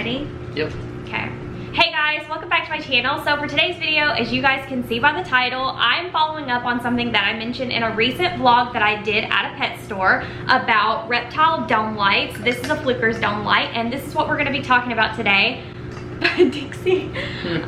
Ready? Yep. Okay. Hey guys, welcome back to my channel. So for today's video, as you guys can see by the title, I'm following up on something that I mentioned in a recent vlog that I did at a pet store about Reptile dome lights. This is a Flicker's dome light, and this is what we're going to be talking about today. Dixie.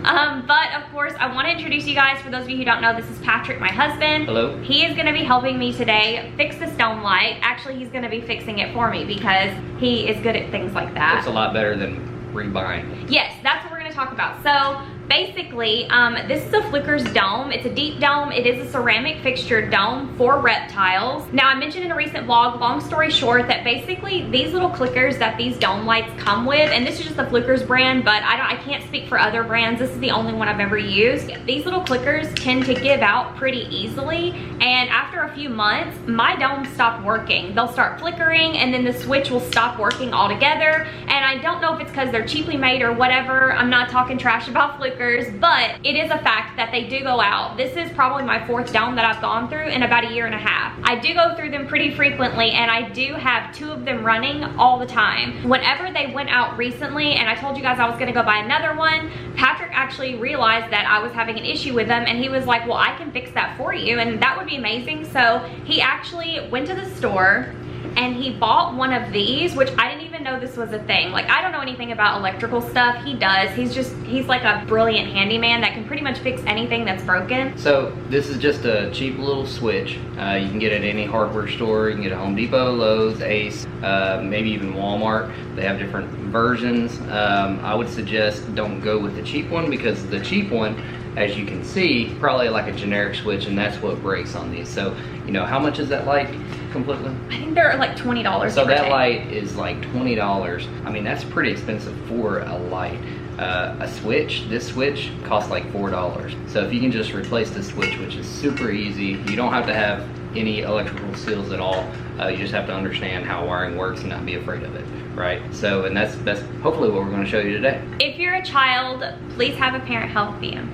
But of course, I want to introduce you guys. For those of you who don't know, this is Patrick, my husband. Hello. He is going to be helping me today fix this dome light. Actually, he's going to be fixing it for me because he is good at things like that. It's a lot better than rebuying. Yes, that's what we're going to talk about. So basically, this is a Flicker's dome. It's a deep dome. It is a ceramic fixture dome for reptiles. Now, I mentioned in a recent vlog, long story short, that basically these little clickers that these dome lights come with, and this is just the Flicker's brand, but I can't speak for other brands. This is the only one I've ever used. These little clickers tend to give out pretty easily, and after a few months, my domes stop working. They'll start flickering, and then the switch will stop working altogether, and I don't know if it's because they're cheaply made or whatever. I'm not talking trash about Flickers, but it is a fact that they do go out. This is probably my 4th dome that I've gone through in about a year and a half. I do go through them pretty frequently, and I do have 2 of them running all the time. Whenever they went out recently, and I told you guys I was gonna go buy another one, Patrick actually realized that I was having an issue with them, and he was like, well, I can fix that for you, and that would be amazing. So he actually went to the store and he bought one of these, which I didn't even know this was a thing. Like, I don't know anything about electrical stuff. He does. He's like a brilliant handyman that can pretty much fix anything that's broken. So this is just a cheap little switch. You can get it at any hardware store. You can get it at Home Depot, Lowe's, Ace, maybe even Walmart. They have different versions. I would suggest don't go with the cheap one, because the cheap one, as you can see, probably like a generic switch, and that's what breaks on these. So, you know, how much is that light completely? I think they're like $20. So that light is like $20. I mean, that's pretty expensive for a light. A switch, this switch costs like $4. So if you can just replace the switch, which is super easy, you don't have to have any electrical seals at all. You just have to understand how wiring works and not be afraid of it, right? So, and that's hopefully what we're going to show you today. If you're a child, please have a parent help you.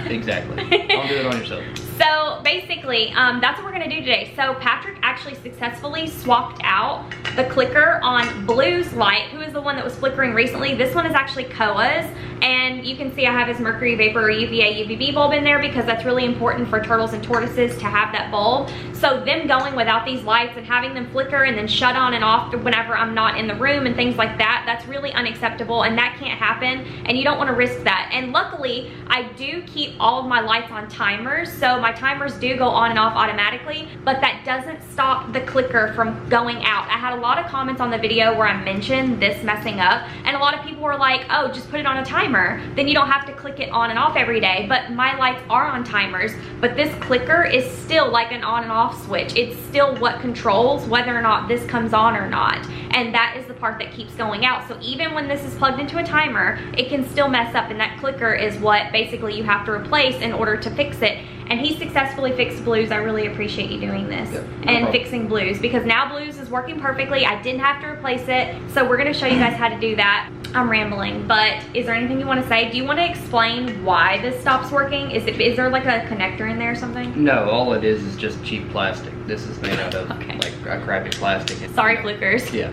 Exactly. Don't do it on yourself. So basically, that's what we're gonna do today. So Patrick actually successfully swapped out the clicker on Blue's light, who is the one that was flickering recently. This one is actually Koa's, and you can see I have his mercury vapor or UVA UVB bulb in there because that's really important for turtles and tortoises to have that bulb. So them going without these lights and having them flicker and then shut on and off whenever I'm not in the room and things like that, that's really unacceptable, and that can't happen, and you don't want to risk that. And luckily, I do keep all of my lights on timers, so my timers do go on and off automatically, but that doesn't stop the clicker from going out. I had a lot of comments on the video where I mentioned this messing up, and a lot of people were like, oh, just put it on a timer, then you don't have to click it on and off every day. But my lights are on timers, but this clicker is still like an on and off switch. It's still what controls whether or not this comes on or not, and that is the part that keeps going out. So even when this is plugged into a timer, it can still mess up, and that clicker is what basically you have to replace in order to fix it. And he successfully fixed Blue's. I really appreciate you doing this. Yep, no and problem. Fixing Blue's, because now Blue's is working perfectly. I didn't have to replace it, so we're gonna show you guys how to do that. I'm rambling, but is there anything you want to say? Do you want to explain why this stops working? Is there like a connector in there or something? No, all it is just cheap plastic. This is made out of Okay. like a crappy plastic. Sorry, Flickers. Yeah.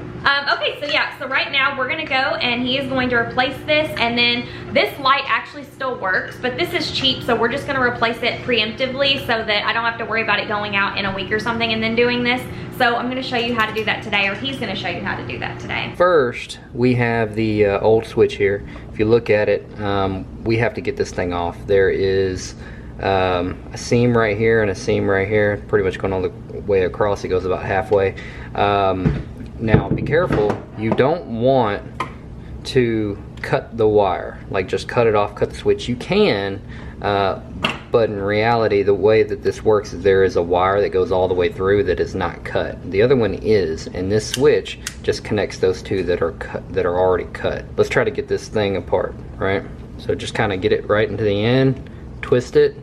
Okay, so yeah, so right now we're gonna go and he is going to replace this, and then this light actually still works, but this is cheap, so we're just gonna replace it preemptively so that I don't have to worry about it going out in a week or something and then doing this. So I'm gonna show you how to do that today, or he's gonna show you how to do that today. First, we have the old switch here. If you look at it, we have to get this thing off. There is a seam right here and a seam right here, pretty much going all the way across. It goes about halfway. Now be careful, you don't want to cut the wire, like just cut it off, cut the switch. You can, but in reality the way that this works is there is a wire that goes all the way through that is not cut. The other one is, and this switch just connects those two that are cut, that are already cut. Let's try to get this thing apart, right? So just kind of get it right into the end, twist it.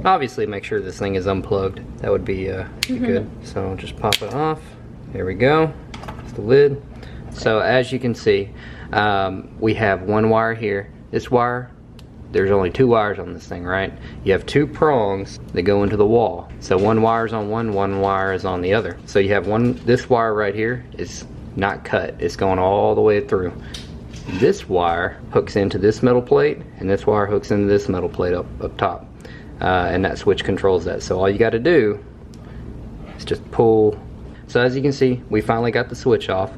Obviously make sure this thing is unplugged. That would be good. So just pop it off. There we go. That's the lid. So as you can see, we have one wire here. This wire, there's only 2 wires on this thing, right? You have 2 prongs that go into the wall. So one wire's on one wire is on the other. So you have this wire right here is not cut. It's going all the way through. this wire hooks into this metal plate, and this wire hooks into this metal plate up top. And that switch controls that. So all you got to do is just pull. So as you can see, we finally got the switch off.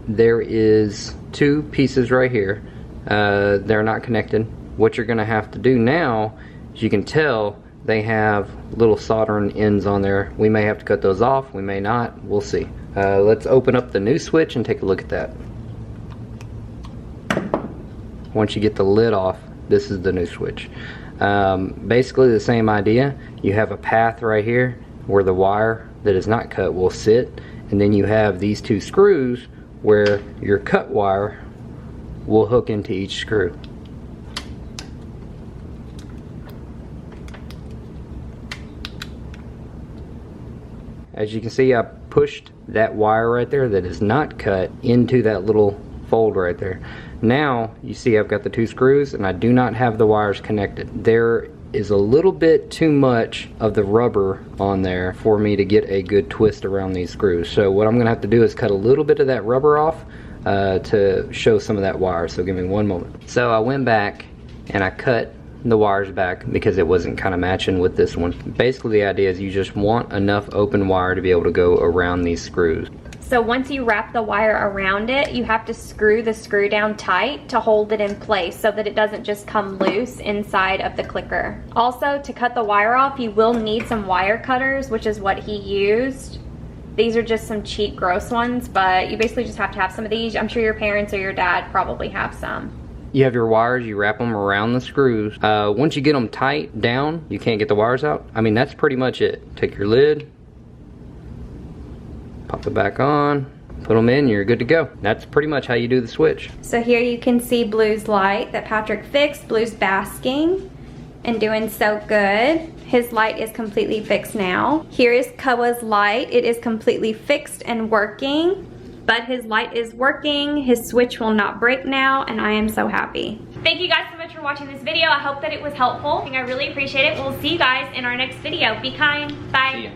There is two pieces right here. They're not connected. What you're going to have to do now, as you can tell, they have little soldering ends on there. We may have to cut those off, we may not, we'll see. Let's open up the new switch and take a look at that. Once you get the lid off, this is the new switch. Basically the same idea. You have a path right here where the wire that is not cut will sit, and then you have these two screws where your cut wire will hook into each screw. As you can see, I pushed that wire right there that is not cut into that little fold right there. Now you see I've got the two screws and I do not have the wires connected. There is a little bit too much of the rubber on there for me to get a good twist around these screws. So what I'm gonna have to do is cut a little bit of that rubber off to show some of that wire. So give me one moment. So I went back and I cut the wires back because it wasn't kind of matching with this one. Basically the idea is you just want enough open wire to be able to go around these screws. So once you wrap the wire around it, you have to screw the screw down tight to hold it in place so that it doesn't just come loose inside of the clicker. Also, to cut the wire off, you will need some wire cutters, which is what he used. These are just some cheap, gross ones, but you basically just have to have some of these. I'm sure your parents or your dad probably have some. You have your wires, you wrap them around the screws. Once you get them tight down, you can't get the wires out. I mean, that's pretty much it. Take your lid, pop it back on, put them in, you're good to go. That's pretty much how you do the switch. So here you can see Blue's light that Patrick fixed. Blue's basking and doing so good. His light is completely fixed now. Here is Koa's light. It is completely fixed and working. But his light is working, his switch will not break now, and I am so happy. Thank you guys so much for watching this video. I hope that it was helpful. I really appreciate it. We'll see you guys in our next video. Be kind. Bye.